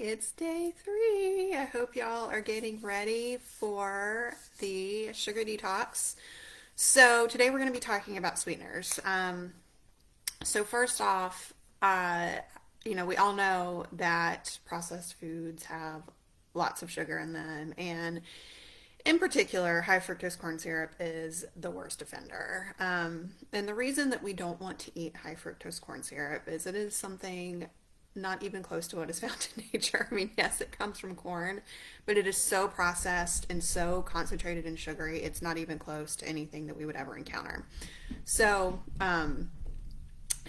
It's day 3. I hope y'all are getting ready for the sugar detox. So today we're going to be talking about sweeteners. So first off, uh, we all know that processed foods have lots of sugar in them, and in particular, high fructose corn syrup is the worst offender. And the reason that we don't want to eat high fructose corn syrup is it is something not even close to what is found in nature. I mean, yes, it comes from corn, but it is so processed and so concentrated and sugary, it's not even close to anything that we would ever encounter. So,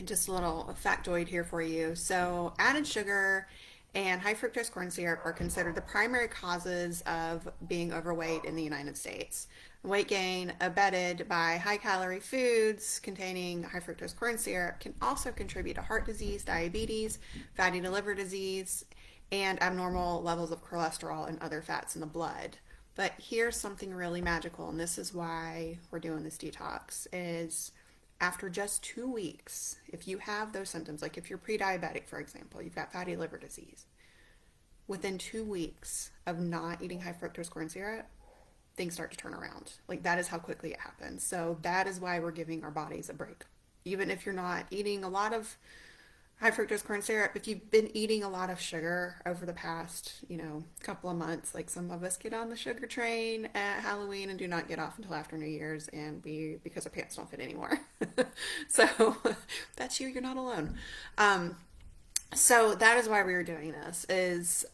just a little factoid here for you. So, added sugar and high fructose corn syrup are considered the primary causes of being overweight in the United States. Weight gain abetted by high calorie foods containing high fructose corn syrup can also contribute to heart disease, diabetes, fatty liver disease, and abnormal levels of cholesterol and other fats in the blood. But here's something really magical, and this is why we're doing this detox, is after just 2 weeks, if you have those symptoms, like if you're pre-diabetic, for example, you've got fatty liver disease, within 2 weeks of not eating high fructose corn syrup, things start to turn around. Like that is how quickly it happens. So that is why we're giving our bodies a break. Even if you're not eating a lot of high fructose corn syrup, if you've been eating a lot of sugar over the past, couple of months, like some of us get on the sugar train at Halloween and do not get off until after New Year's, and because our pants don't fit anymore. So that's you, you're not alone. So that is why we were doing this is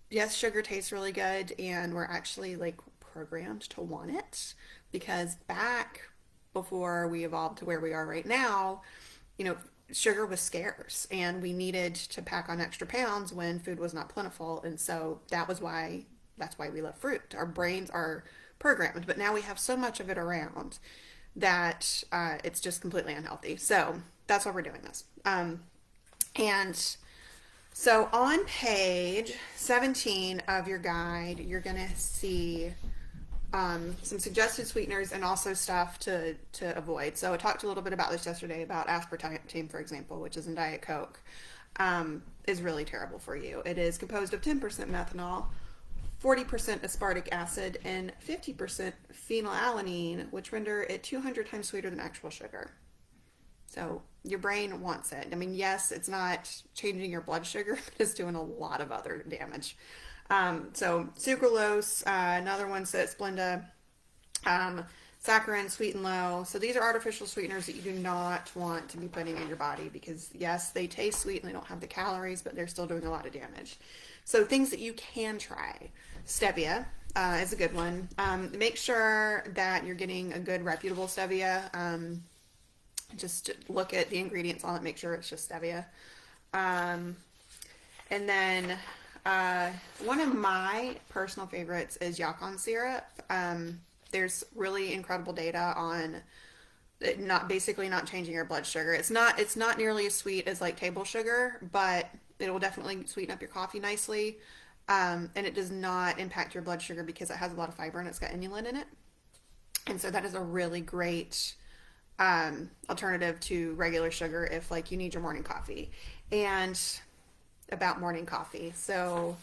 yes, sugar tastes really good, and we're actually like programmed to want it because back before we evolved to where we are right now, you know, sugar was scarce and we needed to pack on extra pounds when food was not plentiful. And so that's why we love fruit. Our brains are programmed, but now we have so much of it around that it's just completely unhealthy. So that's why we're doing this. And so on page 17 of your guide, you're going to see some suggested sweeteners and also stuff to avoid. So I talked a little bit about this yesterday about aspartame, for example, which is in Diet Coke, is really terrible for you. It is composed of 10% methanol, 40% aspartic acid, and 50% phenylalanine, which render it 200 times sweeter than actual sugar. So your brain wants it. I mean, yes, it's not changing your blood sugar, but it's doing a lot of other damage. So sucralose, another one says Splenda, saccharin, sweet and low. So these are artificial sweeteners that you do not want to be putting in your body because yes, they taste sweet and they don't have the calories, but they're still doing a lot of damage. So things that you can try. Stevia is a good one. Make sure that you're getting a good reputable stevia. Just look at the ingredients on it, make sure it's just stevia. And then one of my personal favorites is yacon syrup. There's really incredible data on it not changing your blood sugar. It's not nearly as sweet as like table sugar, but it will definitely sweeten up your coffee nicely. And it does not impact your blood sugar because it has a lot of fiber and it's got inulin in it. And so that is a really great alternative to regular sugar if like you need your morning coffee. And about morning coffee, so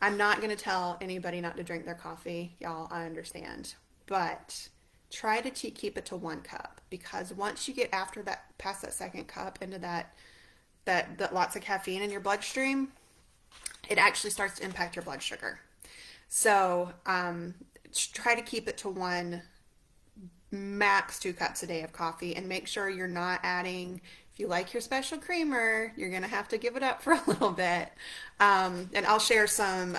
I'm not going to tell anybody not to drink their coffee, y'all, I understand, but try to keep it to 1 cup, because once you get past that second cup into that lots of caffeine in your bloodstream, it actually starts to impact your blood sugar. So try to keep it to max 2 cups a day of coffee, and make sure you're not adding, if you like your special creamer, you're going to have to give it up for a little bit. And I'll share some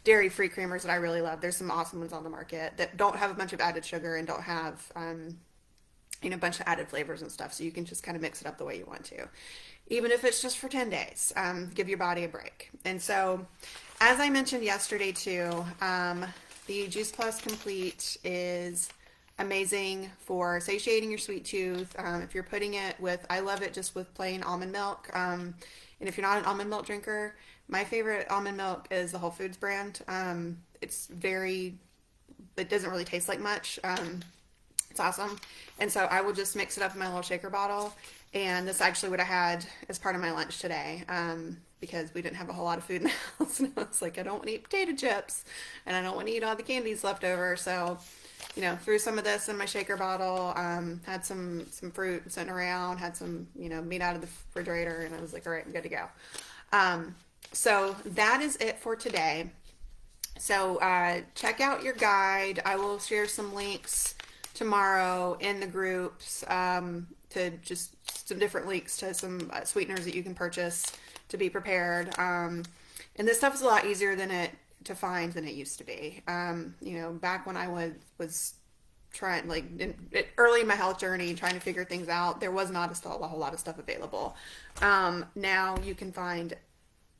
dairy-free creamers that I really love. There's some awesome ones on the market that don't have a bunch of added sugar and don't have a bunch of added flavors and stuff, so you can just kind of mix it up the way you want to. Even if it's just for 10 days, give your body a break. And so, as I mentioned yesterday too, the Juice Plus Complete is amazing for satiating your sweet tooth. If you're putting it I love it just with plain almond milk. And if you're not an almond milk drinker, my favorite almond milk is the Whole Foods brand. It doesn't really taste like much. It's awesome. And so I will just mix it up in my little shaker bottle And this is actually what I had as part of my lunch today, because we didn't have a whole lot of food in the house. And I was like, I don't want to eat potato chips and I don't want to eat all the candies left over. So, threw some of this in my shaker bottle, had some fruit sitting around, had some, meat out of the refrigerator, and I was like, all right, I'm good to go. So that is it for today. So check out your guide. I will share some links tomorrow in the groups, to just some different links to some sweeteners that you can purchase to be prepared. And this stuff is a lot easier to find than it used to be. Back when I was trying, like early in my health journey, trying to figure things out, there was not a whole lot of stuff available. Now you can find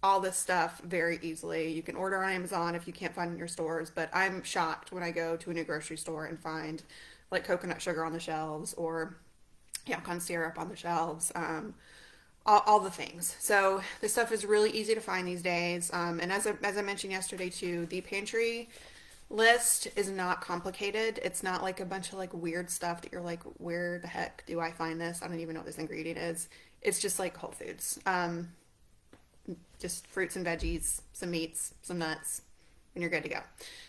all this stuff very easily. You can order on Amazon if you can't find it in your stores, but I'm shocked when I go to a new grocery store and find like coconut sugar on the shelves or yacon syrup on the shelves, all the things. So this stuff is really easy to find these days. And as I mentioned yesterday too, the pantry list is not complicated. It's not like a bunch of like weird stuff that you're like, where the heck do I find this? I don't even know what this ingredient is. It's just like Whole Foods. Just fruits and veggies, some meats, some nuts, and you're good to go.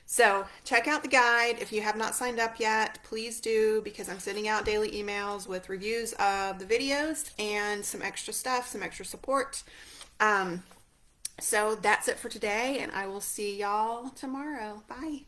So check out the guide. If you have not signed up yet, please do, because I'm sending out daily emails with reviews of the videos and some extra stuff, some extra support. So that's it for today, and I will see y'all tomorrow. Bye.